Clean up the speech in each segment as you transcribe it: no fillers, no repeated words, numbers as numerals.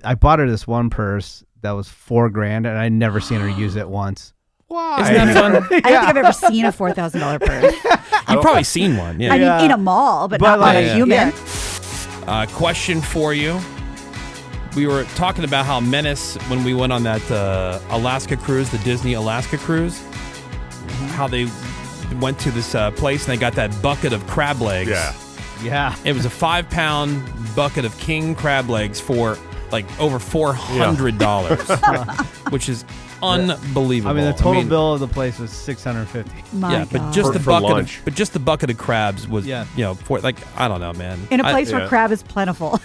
I bought her this one purse that was $4,000, and I never seen her use it once. Why? Isn't that fun? I don't think I've ever seen a $4,000 purse. You've probably seen one. Yeah. I mean, in a mall, but not like, on a human. Question for you. We were talking about how Menace, when we went on that Alaska cruise, the Disney Alaska cruise, how they went to this place and they got that bucket of crab legs. Yeah. It was a 5-pound bucket of king crab legs for like over $400, which is unbelievable. I mean, the total bill of the place was $650. My but God. just the bucket of crabs was, Yeah. for like, I don't know, man. In a place where crab is plentiful.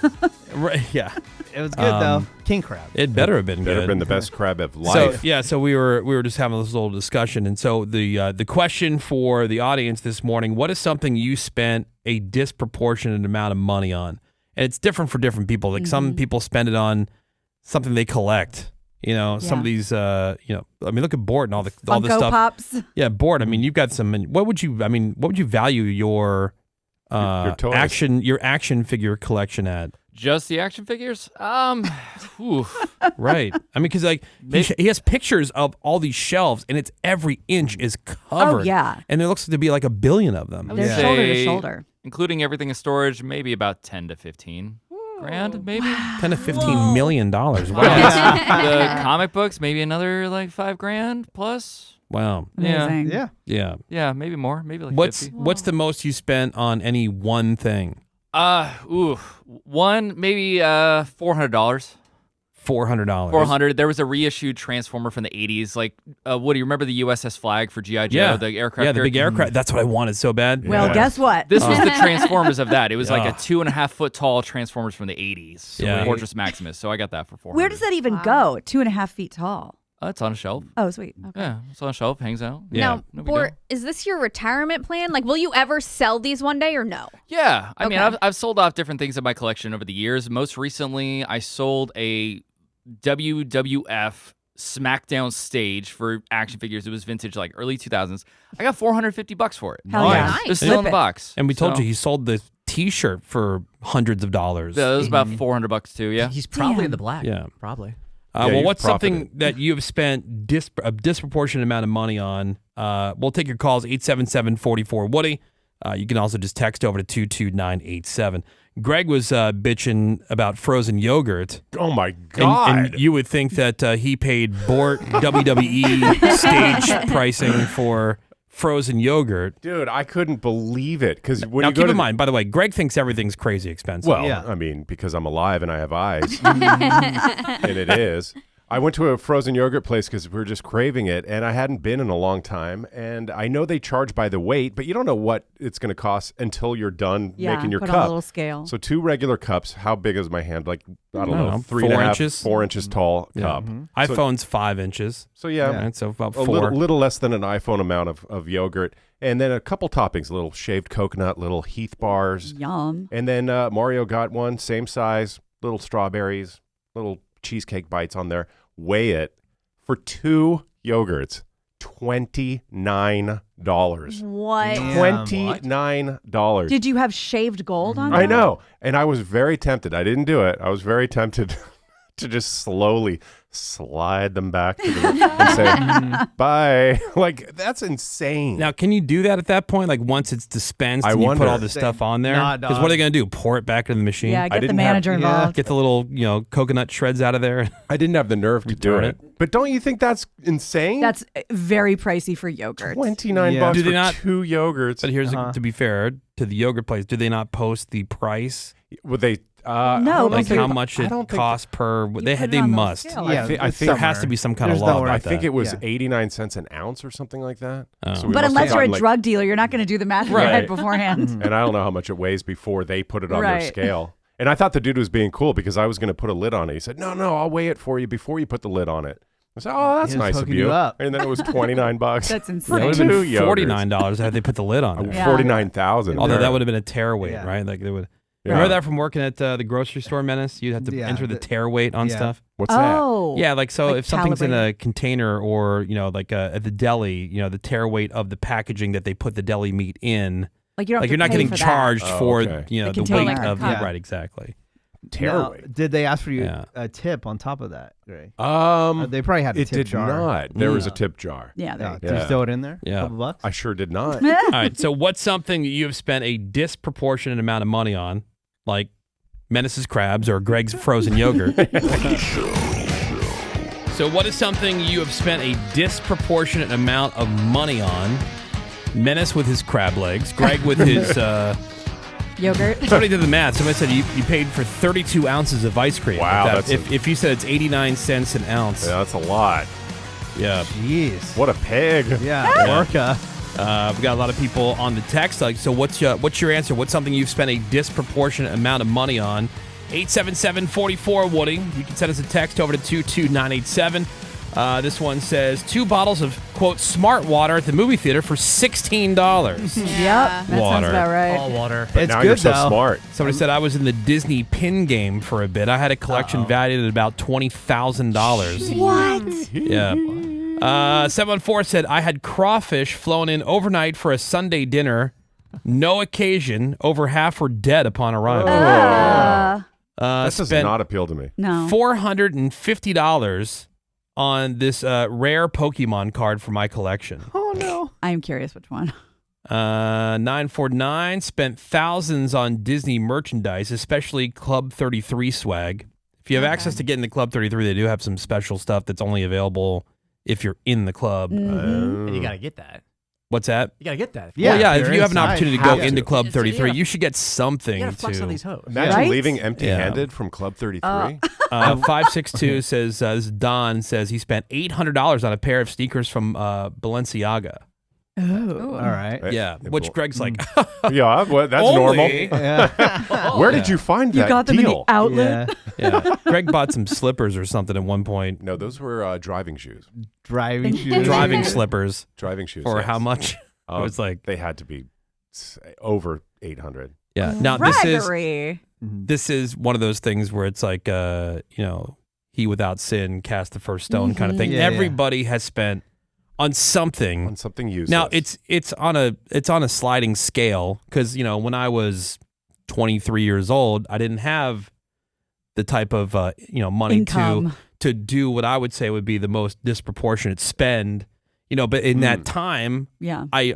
Right, yeah. It was good though. King crab. It better have been good. Better have been the best crab of life. So we were just having this little discussion, and so the question for the audience this morning: what is something you spent a disproportionate amount of money on? And it's different for different people. Like some people spend it on something they collect. Some of these. I mean, look at Bort and all this Funko stuff. Pops. Yeah, Bort. I mean, you've got some. What would you value your toys. action figure collection at? Just the action figures? Right. I mean, because like he has pictures of all these shelves, and it's every inch is covered. Oh, yeah. And there looks to be like a billion of them. They're shoulder to shoulder. Including everything in storage, maybe about 10 to 15 grand, maybe. 10 to $15 million. Wow. The comic books, maybe another like $5,000 plus. Wow. Amazing. Yeah. Yeah, maybe more. Maybe like 50. What's the most you spent on any one thing? One maybe $400. $400. $400. There was a reissued Transformer from the 80s. Like, Woody, remember the USS Flag for G.I. Joe, the aircraft? Yeah, the big aircraft. That's what I wanted so bad. Well, guess what? This was the Transformers of that. It was like a 2.5-foot tall Transformers from the 80s. So Fortress Maximus. So I got that for $400. Where does that even go? 2.5 feet tall. It's on a shelf. Oh, sweet. Okay. Yeah, it's on a shelf, hangs out. Yeah. Now, Bort, is this your retirement plan? Like, will you ever sell these one day or no? Yeah. I mean, I've sold off different things in my collection over the years. Most recently, I sold a WWF SmackDown stage for action figures. It was vintage, like early 2000s. I got $450 for it. Hell yeah. It was still in the box. And we told you he sold the T-shirt for hundreds of dollars. Yeah, it was about $400 too, yeah. He's probably in the black. Yeah. Probably. Well, what's something that you have spent a disproportionate amount of money on? We'll take your calls, 877-44-WOODY. You can also just text over to 22987. Greg was bitching about frozen yogurt. Oh, my God. And you would think that he paid Bort WWE stage pricing for frozen yogurt. Dude, I couldn't believe it. Because when now, you go keep in mind, by the way, Greg thinks everything's crazy expensive. Well, I mean, because I'm alive and I have eyes. And it is. I went to a frozen yogurt place because we were just craving it, and I hadn't been in a long time. And I know they charge by the weight, but you don't know what it's going to cost until you're done making your put cup. on a little scale. So 2 regular cups. How big is my hand? Like, I don't know, 4 3.5, inches? 4 inches tall cup. iPhone's 5 inches. So yeah, Right, so about a 4. little less than an iPhone amount of yogurt. And then a couple toppings, a little shaved coconut, little Heath bars. Yum. And then Mario got one, same size, little strawberries, little cheesecake bites on there. Weigh it for 2 yogurts, $29. What? $29. Did you have shaved gold on I that? know. And I was very tempted. I didn't do it. I was very tempted to just slowly slide them back to the and say, bye. Like, that's insane. Now, can you do that at that point? Like, once it's dispensed and you put all this stuff on there? Nah, Because what are they going to do? Pour it back into the machine? Yeah, get the didn't manager have- involved. Get the little, coconut shreds out of there? I didn't have the nerve to do Return it. But don't you think that's insane? That's very pricey for yogurt. $29 Yeah. Do they for not- 2 yogurts. But here's, to be fair, to the yogurt place, do they not post the price? Would they? No, Like but how much it costs per? They put it they on the must. scale. Yeah, I think There has to be some kind of There's law nowhere- about I that. think it was Yeah. 89 cents an ounce or something like that. Oh. So we But must have unless you're a gotten, like- drug dealer, you're not going to do the math in your head Right. beforehand. And I don't know how much it weighs before they put it on their Right. scale. And I thought the dude was being cool because I was going to put a lid on it. He said, no, I'll weigh it for you before you put the lid on it. I said, oh, that's He was nice of hooking you. you up. And then it was $29. That's It insane. would have Two been yogurts. $49 had they put the lid on there. Yeah. 49,000. Although that would have been a tear weight, Yeah. right? Like they would. Yeah. Remember that from working at the grocery store, Menace? You'd have to Yeah, enter the the- tear weight on yeah. stuff. What's that? Oh. Yeah, like so Like if something's in a calibrated. container or, like at the deli, the tear weight of the packaging that they put the deli meat in, Like, you don't like have you're to not pay getting for that. charged Oh, for, okay. the weight container. of Yeah. right, exactly. terribly. Now, did they ask for you Yeah. a tip on top of that, Gray? They probably had a it tip did jar. not. There was a tip jar. Yeah, there Yeah, you did you Yeah. throw it in there? Yeah. Couple bucks? I sure did not. All right. So what's something that you have spent a disproportionate amount of money on, like Menace's crabs or Greg's frozen yogurt? So what is something you have spent a disproportionate amount of money on? Menace with his crab legs, Greg with his. Yogurt. Somebody did the math. Somebody said you paid for 32 ounces of ice cream. Wow, Like that's if you said it's 89 cents an ounce. Yeah, that's a lot. Yeah. Jeez. What a pig. Yeah, Orca. We got a lot of people on the text. Like, so what's your answer? What's something you've spent a disproportionate amount of money on? 877-44-WOODY. You can send us a text over to 22987. This one says 2 bottles of, quote, smart water at the movie theater for $16. Yep, that sounds Water. about right. All water. But It's now good, you're so though. smart. Somebody said I was in the Disney pin game for a bit. I had a collection valued at about $20,000. What? Yeah. 714 said I had crawfish flown in overnight for a Sunday dinner. No occasion. Over half were dead upon arrival. That does Spent not appeal to me. No. $450 on this rare Pokemon card for my collection. Oh, no. I'm curious which one. 949 spent thousands on Disney merchandise, especially Club 33 swag. If you have access to get into Club 33, they do have some special stuff that's only available if you're in the club. And you got to get that. What's that? You got to get that. Well, yeah, if you're you have an inside, opportunity to go have into to. Club So you 33, gotta- you should get something You got to flex to. on these hoes. Imagine Right? leaving empty-handed from Club 33. 562 says, this is Don says he spent $800 on a pair of sneakers from Balenciaga. Oh. All right. Yeah, which Greg's like, Yeah, well, that's Only- normal. Yeah. Where did you find You that got them in the deal? outlet. Yeah. yeah. Greg bought some slippers or something at one point. No, those were driving shoes. Driving shoes. Driving slippers Driving shoes. for yes. how much? Oh, It was like, they had to be over 800. yeah. Now this Gregory. is one of those things where it's like, he without sin cast the first stone kind of thing. Yeah, yeah. Everybody has spent on something. On something useless. Now it's on a sliding scale because when I was 23 years old, I didn't have the type of money Income. to do what I would say would be the most disproportionate spend. But in that time, Yeah. I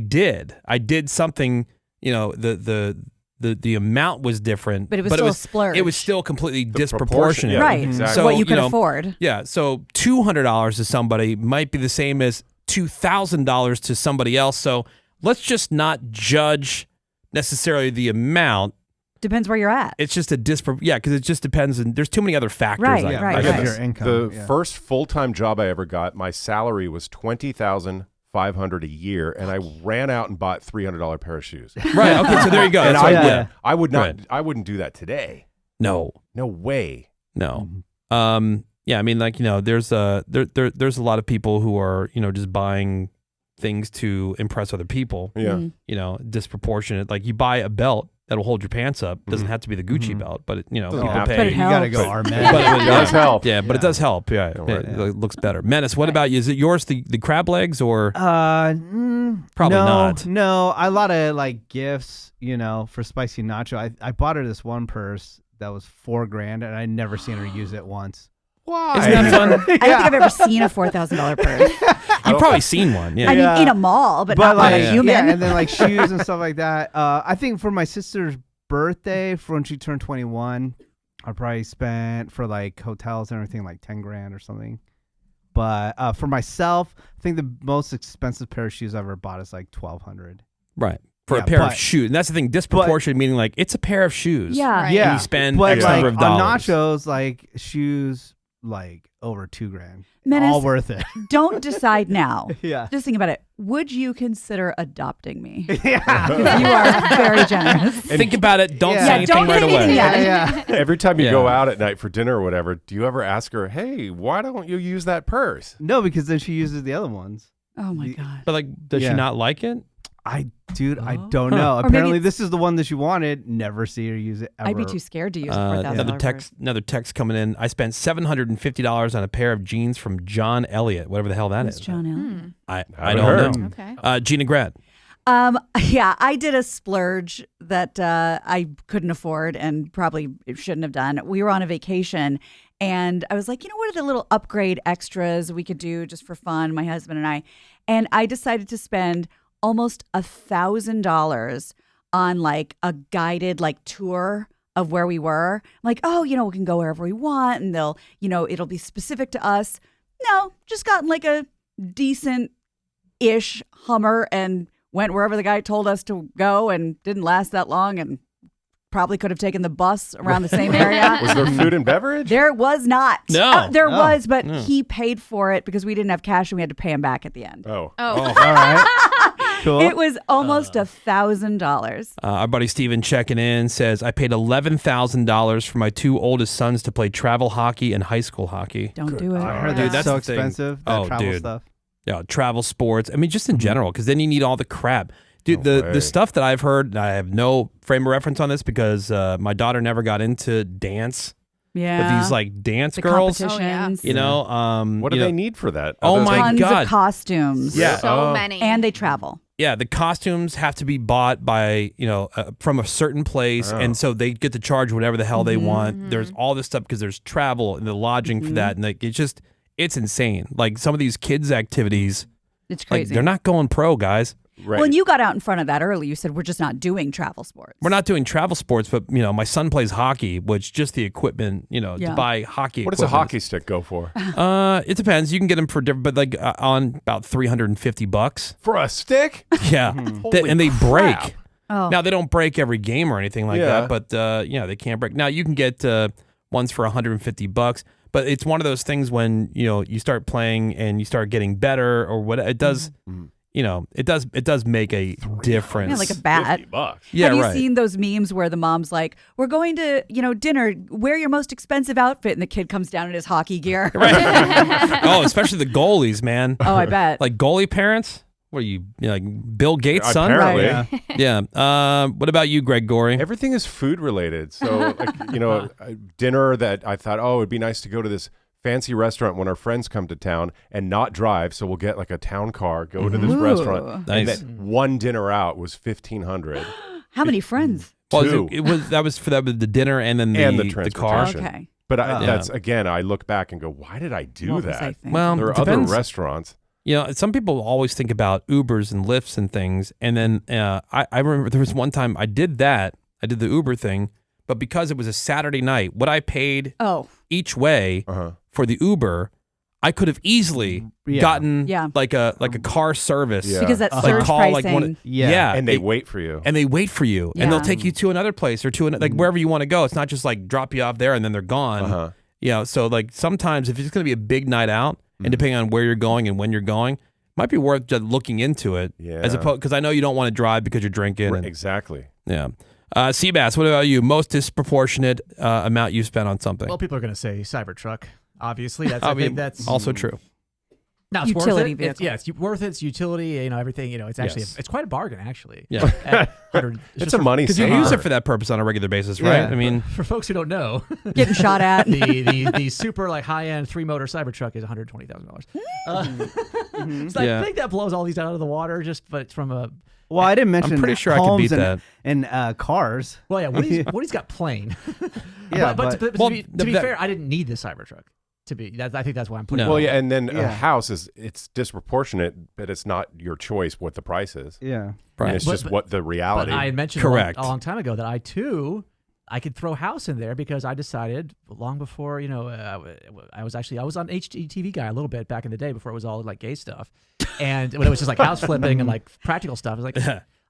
did something. The amount was different, But it was still a splurge. It was still completely proportion, disproportionate. yeah, Right. exactly. So, what you could know, afford. Yeah, so $200 to somebody might be the same as $2,000 to somebody else. So let's just not judge necessarily the amount. Depends where you're at. It's just because it just depends, and there's too many other factors. Right, I right, I guess. got right. this. Your income, The yeah. first full-time job I ever got, my salary was $20,500 a year, and I ran out and bought $300 pair of shoes. Right. Okay. So there you go. And That's I what- would, yeah. I would not. Right. I wouldn't do that today. No. No way. No. Yeah. I mean, there's there's a lot of people who are just buying things to impress other people. Yeah. Disproportionate. Like you buy a belt that'll hold your pants up. Doesn't have to be the Gucci belt, but people have to. pay. But it You got to helps. go But Armand. it does help. Yeah, but it does help. Yeah, Yeah, right. it looks better. Menace, what about you? Is it yours, the crab legs, or Probably not? No, a lot of like gifts, for spicy nacho. I bought her this one purse that was $4,000, and I never seen her use it once. Why? isn't that fun? I don't think I've ever seen a $4,000 purse. You've probably seen one. Yeah. I Yeah. mean, in a mall, but not like, on a human. yeah, and then like shoes and stuff like that. I think for my sister's birthday, for when she turned 21, I probably spent for like hotels and everything like $10,000 or something. But for myself, I think the most expensive pair of shoes I ever bought is like $1,200. Right. For Yeah, a pair of but- shoes. And that's the thing, disproportionate meaning like it's a pair of shoes. Yeah. Right. Yeah, And you spend but X like number of on dollars. nachos, like shoes, like over $2,000. Menace, All worth it. don't decide now. Yeah. Just think about it. Would you consider adopting me? Yeah. Because you are very generous. Think about it. Don't Yeah. say Yeah, anything don't right say away. anything yet. Yeah. Every time you Yeah. go out at night for dinner or whatever, do you ever ask her, "Hey, why don't you use that purse?" No, because then she uses the other ones. Oh my God. But like, does Yeah. she not like it? I don't know. Or maybe Apparently, it's- this is the one that she wanted. Never see her use it ever. I'd be too scared to use a $4,000 Another text coming in. I spent $750 on a pair of jeans from John Elliott, whatever the hell that Who's is. John Allen? I Haven't don't heard. know. Okay. Gina Grad. Yeah, I did a splurge that I couldn't afford and probably shouldn't have done. We were on a vacation and I was like, what are the little upgrade extras we could do just for fun, my husband and I. And I decided to spend almost $1,000 on like a guided like tour of where we were. I'm like, we can go wherever we want and they'll, it'll be specific to us. No, just gotten like a decent-ish Hummer and went wherever the guy told us to go and didn't last that long and probably could have taken the bus around the same area. Was there food and beverage? There was not. No. There was, but he paid for it because we didn't have cash and we had to pay him back at the end. Oh. All right. Cool. It was almost $1,000. Our buddy Steven checking in says, I paid $11,000 for my 2 oldest sons to play travel hockey and high school hockey. Don't do it. I heard Dude, that's that's so the thing. expensive. That travel stuff. Yeah, travel sports. I mean, just in general, because then you need all the crap. Dude, No the way. stuff that I've heard, I have no frame of reference on this because my daughter never got into dance. Yeah. But these like dance the girls, competitions. What do they need for that? Oh Other my than- Tons God. of costumes. Yeah. So many. And they travel. Yeah, the costumes have to be bought by, from a certain place. Oh. And so they get to charge whatever the hell they want. There's all this stuff because there's travel and the lodging for that. And like, it's insane. Like some of these kids' activities, It's like crazy. they're not going pro, guys. Right. Well, and you got out in front of that early. You said we're just not doing travel sports. We're not doing travel sports, but, my son plays hockey, which just the equipment, to Yeah. buy hockey What does a equipment. hockey stick go for? It depends. You can get them for different, but like on about $350. For a stick? Yeah. Holy and they crap. break. Oh. Now they don't break every game or anything like Yeah. that, but they can't break. Now you can get ones for $150, but it's one of those things when you start playing and you start getting better or what it does. It does make a difference. Yeah, like a bat. $50. Yeah, Have you right. seen those memes where the mom's like, we're going to, dinner, wear your most expensive outfit, and the kid comes down in his hockey gear? Oh, especially the goalies, man. Oh, I bet. Like goalie parents. What are you like Bill Gates' son? Apparently. Right. Yeah. What about you, Greg Gorey? Everything is food related. So, dinner that I thought, it'd be nice to go to this fancy restaurant when our friends come to town and not drive. So we'll get like a town car, go to this Ooh. restaurant. And Nice. then one dinner out was $1,500. How many friends? Well, Two. that was for the dinner and then And the car. transportation. Okay. But Yeah. that's, again, I look back and go, why did I do What was I that? thinking? Well, There are it depends. other restaurants. Some people always think about Ubers and Lyfts and things. And then I remember there was one time I did that. I did the Uber thing. But because it was a Saturday night, what I paid each way for the Uber, I could have easily gotten like a car service. Yeah. Because that Like surge call pricing. like one. Yeah. And they wait for you. And they wait for you, and they'll Yeah. take you to another place or to like wherever you want to go. It's not just like drop you off there and then they're gone. So like sometimes if it's going to be a big night out, and depending on where you're going and when you're going, it might be worth just looking into it. Yeah. As opposed, because I know you don't want to drive because you're drinking. Right, And, exactly. yeah. Seabass, what about you? Most disproportionate amount you spent on something? Well, people are going to say Cybertruck. Obviously, I I mean, think that's also true. no, it's Utility worth it. It's, vehicle. it's worth it. It's utility. Everything. It's actually Yes. it's quite a bargain actually. Yeah. At 100 It's a money Because you saver. use it for that purpose on a regular basis, right? Yeah. I mean, For folks who don't know, Getting shot at. the super like high end 3-motor Cybertruck is $120,000. So Yeah. I think that blows all these out of the water. But from a Well, I didn't mention I'm pretty sure I could homes beat that. and cars. well, yeah, Woody's got plane. Yeah, but to Well, be that- fair, I didn't need the Cybertruck. I think that's why I'm putting. No. Well, yeah, and then Yeah. a house it's disproportionate, but it's not your choice what the price is. Yeah. right. It's But- just what the reality. But I had mentioned Correct. a long time ago that I could throw house in there because I decided long before, I was on HGTV Guy a little bit back in the day before it was all like gay stuff. And when it was just like house flipping and like practical stuff, I was like,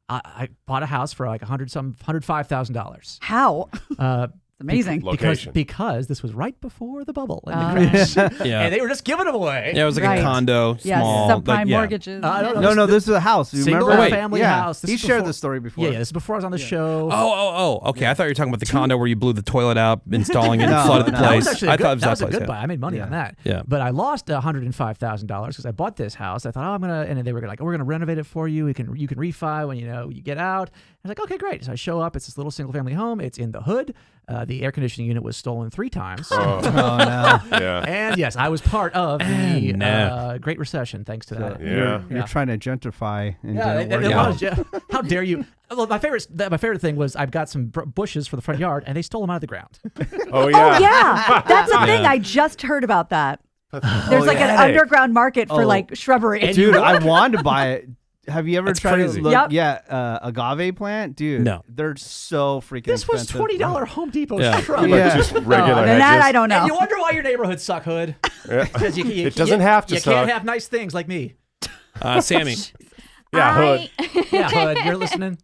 I bought a house for like $105,000. How? Amazing. Location. Because this was right before the bubble and the crash. Yeah. And they were just giving them away. Yeah, it was like Right. a condo, Yes, small. subprime like, yeah. mortgages. I don't know. No, this is a house. You Single remember? family yeah. house. This He is shared before- the story before. Yeah, this is before I was on the show. Oh, okay. I thought you were talking about the condo where you blew the toilet out, installing it, and No, flooded the no. That place. was actually I thought it was that was a place, good yeah. buy. I made money Yeah. on that. Yeah. But I lost $105,000 because I bought this house. I thought, I'm gonna, and they were like, we're gonna renovate it for you. You can refi when you get out. I was like, okay, great. So I show up. It's this little single family home. It's in the hood. the air conditioning unit was stolen 3 times. Oh, no. yeah. And yes, I was part of the No. Great Recession thanks to that. Yeah. You're trying to gentrify. And Yeah, didn't work. how dare you? Well, my favorite thing was I've got some bushes for the front yard, and they stole them out of the ground. Oh, yeah. Oh yeah, that's a thing. I just heard about that. There's like an underground market for like shrubbery. Dude, I wanted to buy it. Have you ever That's tried crazy. to look? Yep. Yeah, agave plant, dude. No. They're so freaking. This was expensive. $20 Home Depot Yeah. shrub. Like Yeah. just regular and that hedges. I don't know. And you wonder why your neighborhoods suck, Hood. Yeah. 'Cause you It doesn't have to You suck. can't have nice things like me. Sammy. Yeah, Hood. Yeah, Hood, you're listening.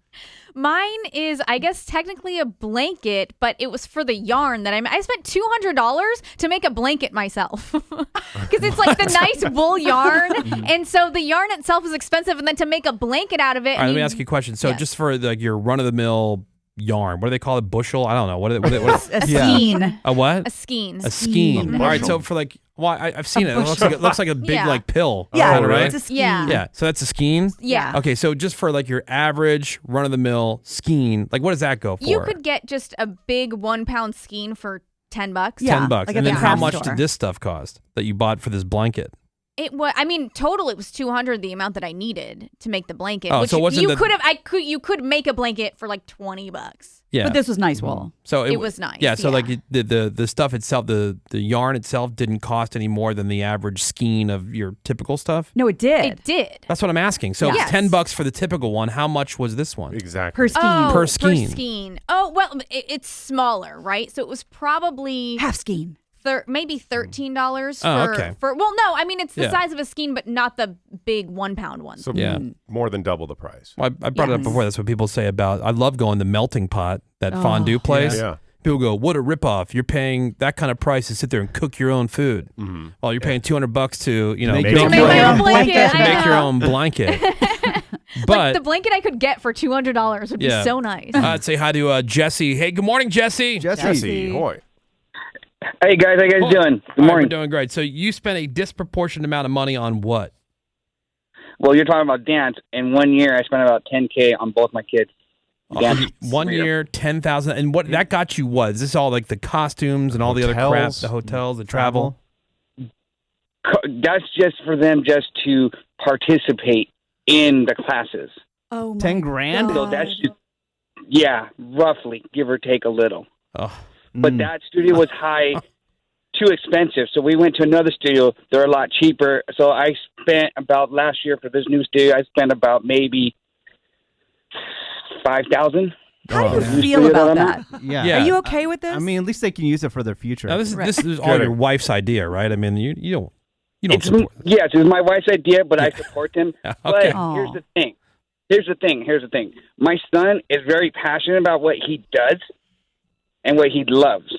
Mine is, I guess, technically a blanket, but it was for the yarn that I spent $200 to make a blanket myself because it's like the nice wool yarn, and so the yarn itself is expensive, and then to make a blanket out of it. All right, let me ask you a question. So Yes. just for like your run-of-the-mill yarn, what do they call it? Bushel? I don't know. What a Yeah. skein. a what? a skein. A skein. A All right, bushel. so for like, well, I've seen it. It looks like a big Yeah. like pill. Yeah, kinda, right? it's a skein. Yeah. Yeah, so that's a skein. Yeah. Okay, so just for like your average run-of-the-mill skein, like what does that go for? You could get just a big 1 pound skein for $10. Yeah. $10. like at And the then how craft much store. did this stuff cost that you bought for this blanket? It was. I mean, total it was $200, the amount that I needed to make the blanket. Oh, which so wasn't you the- could have. You could make a blanket for like $20. Yeah. But this was nice wool. So It was nice, Yeah. So yeah. like the stuff itself, the yarn itself didn't cost any more than the average skein of your typical stuff. No, it did. It did. That's what I'm asking. So Yes. $10 for the typical one. How much was this one? Exactly. Per skein. Oh, Per skein. Oh well, it's smaller, right? So it was probably Half skein. maybe $13 for. Oh, okay. Well, no, I mean it's the Yeah. size of a skein, but not the big 1 pound one. So Yeah. more than double the price. Well, I brought it up Yes. before. That's what people say about. I love going to Melting Pot, that fondue place. Yeah. People go, "What a ripoff! You're paying that kind of price to sit there and cook your own food. Well, you're paying $200 to Make make your To make my own blanket. to I make your know. own blanket." Like But the blanket I could get for $200 would Yeah. be so nice. I'd say hi to Jesse. Hey, good morning, Jesse. Jesse, hoy. Hey guys, how you guys doing? Good All right, we're morning. doing great. So you spent a disproportionate amount of money on what? Well, you're talking about dance. In 1 year, I spent about $10K on both my kids. Dance. 1 year, 10,000, and what that got you? Was this all like the costumes and all the other crap, Hotels. the hotels, the travel? That's just for them just to participate in the classes. Oh, my 10 grand? So that's just, yeah, roughly, give or take a little. Oh, But that studio was too expensive. So we went to another studio. They're a lot cheaper. So I spent about last year for this new studio, I spent about maybe $5,000. How do you Yeah. feel about that? Yeah. Yeah. Are you okay with this? I mean, at least they can use it for their future. now this is Right. this is all your wife's idea, right? I mean, you don't It's, support. yes, it's my wife's idea, but I support them. Okay. But Aw. here's the thing. My son is very passionate about what he does and what he loves.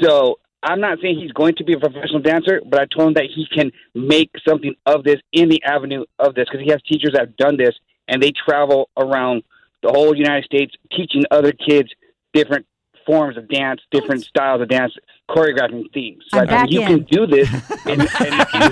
So I'm not saying he's going to be a professional dancer, but I told him that he can make something of this in the avenue of this because he has teachers that have done this, and they travel around the whole United States teaching other kids different forms of dance, different styles of dance, choreographing themes. So I'm back you in. can do this and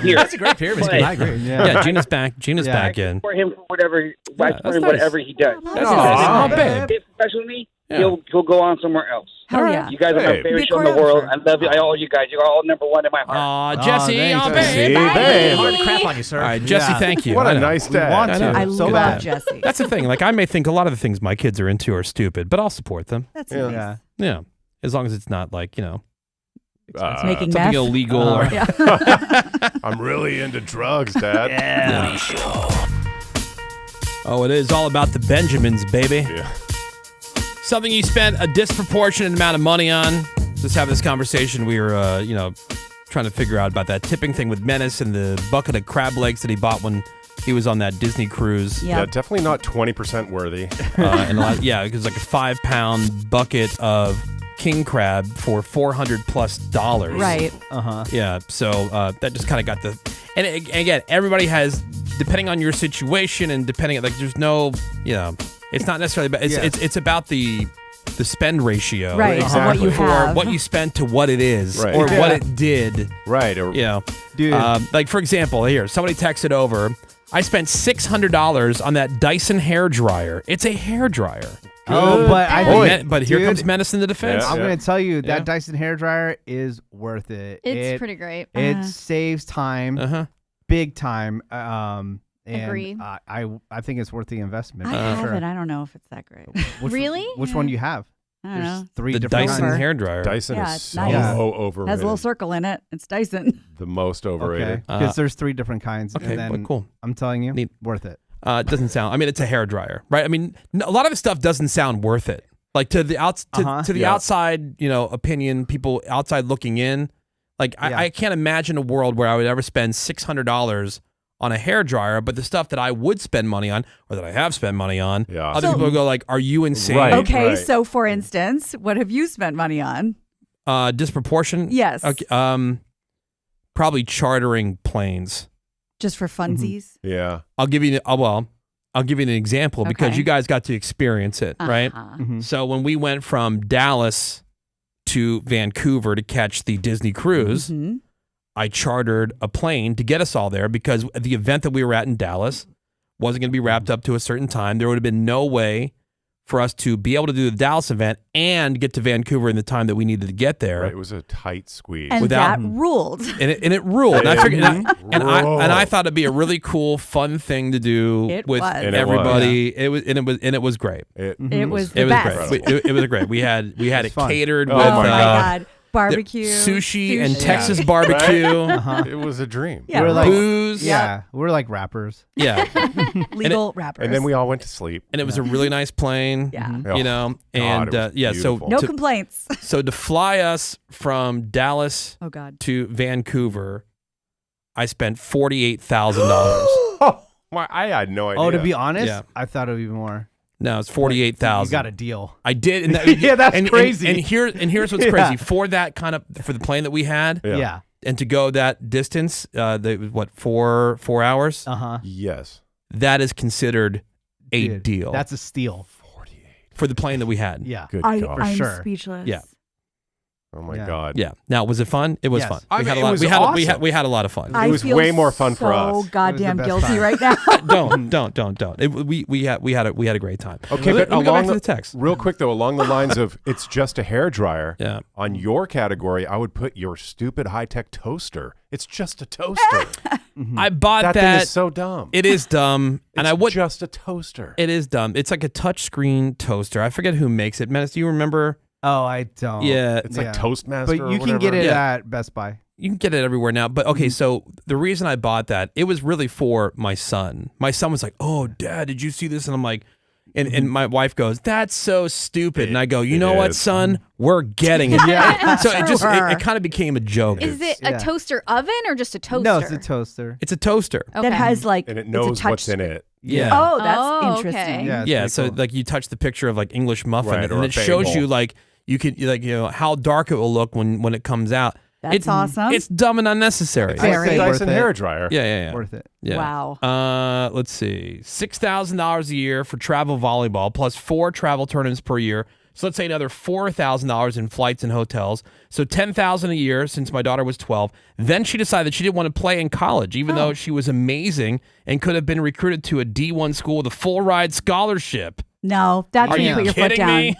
here. That's a great pyramid scheme. I agree. Yeah, Gina's back. Gina's Yeah. back in. For him, for whatever, that's for him, nice. whatever he does. That's nice. Oh, babe. If professionally, Yeah. he'll go on somewhere else. Hell All right. yeah. You guys are my Hey. favorite Be show in the world. I choreographer. love you. I all you guys. You're all number one in my heart. Aw, Jesse. thanks, Oh, Jesse. babe. Babe. Hard to crap on you, sir. All right, Jesse, Yeah. thank you. What I a know. nice We dad. want I to. know. I so love bad. Jesse. That's the thing. Like, I may think a lot of the things my kids are into are stupid, but I'll support them. That's Yeah. nice. Yeah, as long as it's not like Making something meth. illegal or. Yeah. I'm really into drugs, Dad. Oh, it is all about the Benjamins, baby. Yeah. Something you spent a disproportionate amount of money on. Just have this conversation. We were, trying to figure out about that tipping thing with Menace and the bucket of crab legs that he bought when he was on that Disney cruise. Yeah, Yeah. definitely not 20% worthy. And it was like a 5-pound bucket of king crab for $400+. Right. Uh-huh. Yeah, so that just kind of got the, and again, everybody has, depending on your situation and depending, like, there's no, it's not necessarily about, it's about the spend ratio, Right. Exactly. On what you for have. what you spent to what it is, Right. or Yeah. what it did, Right. Or, Dude. like for example, here somebody texted over, I spent $600 on that Dyson hair dryer. It's a hair dryer. Oh, but I Boy. think, But here dude, comes menace in the defense. Yeah. I'm gonna tell you that Yeah. Dyson hairdryer is worth it. It's pretty great. It saves time, Uh-huh. big time. And Agreed. I think it's worth the investment. I for have sure. it. I don't know if it's that great. Really? Which one do you have? I don't know. Three The different Dyson kinds. hairdryer. Dyson Yeah, is it's so nice. Yeah. overrated. It has a little circle in it. It's Dyson. The most overrated. Okay, because there's 3 different kinds. Okay, and then but cool. I'm telling you, Neat. worth it. It doesn't sound. I mean, it's a hairdryer, right? I mean, a lot of his stuff doesn't sound worth it. Like to the Yeah. outside, opinion, people outside looking in. Like Yeah. I can't imagine a world where I would ever spend $600 on a hairdryer, but the stuff that I would spend money on, or that I have spent money on, Yeah. other people go like, "Are you insane?" Right. Okay, so for instance, what have you spent money on? Disproportionate. Yes. Okay, probably chartering planes. Just for funsies? Yeah. I'll give you. I'll give you an example because Okay. you guys got to experience it, right? Uh-huh. So when we went from Dallas to Vancouver to catch the Disney cruise, Mhm. I chartered a plane to get us all there because the event that we were at in Dallas wasn't going to be wrapped up to a certain time. There would have been no way for us to be able to do the Dallas event and get to Vancouver in the time that we needed to get there. Right. It was a tight squeeze. And Without- that ruled. And it ruled. And I figured, and Rolled. I thought it'd be a really cool, fun thing to do It with was. And it was. everybody. It was great. It It was the It was best. great. It was great. We had it fun. catered Oh with Oh my God. God. Barbecue. sushi and sushi. Texas barbecue, It was a dream. Yeah, We're like- booze. Yeah, we're like rappers. Yeah. Legal rappers. And then we all went to sleep. And it was a really nice plane. Yeah. Oh, You know, God, and it was yeah, so beautiful. No to, complaints. so to fly us from Dallas Oh, God. to Vancouver, I spent $48,000. Oh, I had no idea. Oh, to be honest, Yeah. I thought it would be more. No, it's 48,000. You got a deal. I did. And Yeah, that's and, crazy. And here's what's Yeah. crazy for that kind of for the plane that we had, Yeah. and to go that distance, it was what 4 hours. Uh-huh. Yes. That is considered a Dude, deal. That's a steal. 48. for the plane that we had. Yeah. Good I'm God. sure. speechless. Yeah. Oh my Yeah. God. Yeah. Now, was it fun? It was Yes. fun. I We mean, had a it lot. was We had awesome. we had a lot of fun. I was feel way more fun for so us. goddamn best guilty time. right now. Don't. We had a great time. Okay, Let but me go back along to the text. real quick though, along the lines of it's just a hairdryer. Yeah. On your category, I would put your stupid high-tech toaster. It's just a toaster. I bought that that. thing is so dumb. It is dumb, and It's I would. just a toaster. It is dumb. It's like a touchscreen toaster. I forget who makes it. Menace, do you remember? Oh, I don't. Yeah, It's like Yeah. Toastmaster. But or you can whatever. get it Yeah. at Best Buy. you can get it everywhere now. But okay, so the reason I bought that, it was really for my son. My son was like, "Oh, Dad, did you see this?" And I'm like, and my wife goes, "That's so stupid." And I go, "You It know what, is. son? We're getting it." Yeah. So it just Sure. it kind of became a joke. Is it Yeah. a toaster oven or just a toaster? No, it's a toaster. It's a toaster. Okay. That has like And it it's a knows what's touch- in it. Yeah. Oh, that's Oh, interesting. okay. Yeah. it's Yeah, pretty so cool. like you touch the picture of like English muffin, Right, or and a it shows bagel. you like you can like how dark it will look when it comes out. That's awesome. It's dumb and unnecessary. It's like Very. the Dyson Worth it. hairdryer. Yeah. Worth it. Yeah. Wow. Let's see. $6,000 a year for travel volleyball plus 4 travel tournaments per year. So let's say another $4,000 in flights and hotels. So $10,000 a year since my daughter was 12. Then she decided she didn't want to play in college, even though she was amazing and could have been recruited to a D1 school with a full ride scholarship. No, that's Are when you you put your foot kidding down. me?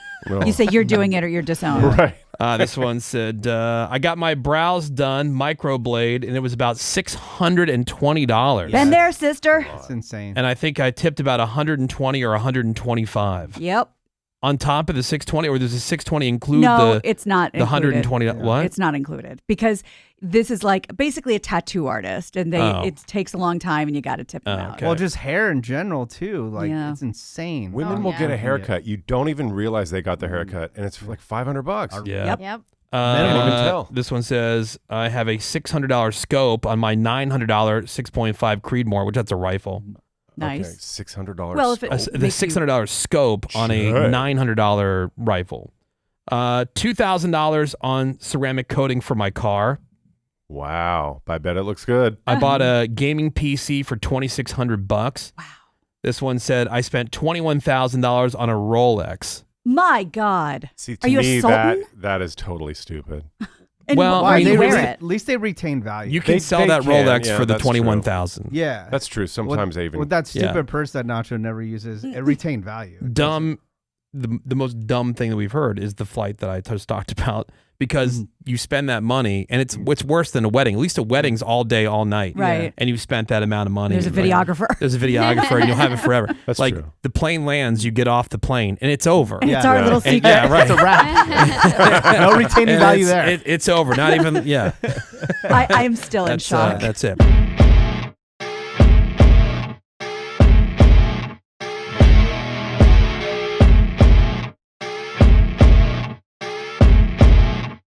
You say you're doing it or you're disowned. Right. This one said, I got my brows done, microblade, and it was about $620. Been there, sister. It's insane. And I think I tipped about 120 or 125 Yep. on top of the 620, or does the 620 include No, the it's not the included. 120? What? It's not included because this is like basically a tattoo artist, and it takes a long time, and you got to tip them out. okay. Well, just hair in general too. Like Yeah. it's insane. Women Oh, will yeah. get a haircut. You don't even realize they got the haircut, and it's for like $500. yeah. Yep. Yep. Can't even tell. This one says, I have a $600 scope on my $900 6.5 Creedmoor, which that's a rifle. Nice. Okay, $600. Well, if it The makes you- $600 scope on a Shit. $900 rifle. $2,000 on ceramic coating for my car. Wow. I bet it looks good. I bought a gaming PC for $2,600. Wow. This one said I spent $21,000 on a Rolex. My God. See, to Are you a me, Sultan? that is totally stupid. And Well, why I do mean, you they wear really- it? At least they retain value. You can They- sell they that can, Rolex yeah, for the that's true. $21,000. yeah. That's true. Sometimes they even. With that Yeah. stupid purse that Nacho never uses, it retained value. Dumb the most dumb thing that we've heard is the flight that I just talked about, because you spend that money and it's worse than a wedding. At least a wedding's all day, all night. Right. And you've spent that amount of money. There's a videographer. There's a videographer and you'll have it forever. That's like true. the plane lands, you get off the plane and it's over. It's our little And- secret. yeah, right. It's a wrap. No retaining And value it's- there. it's over. Not even, yeah. I am still in That's, shock. that's it.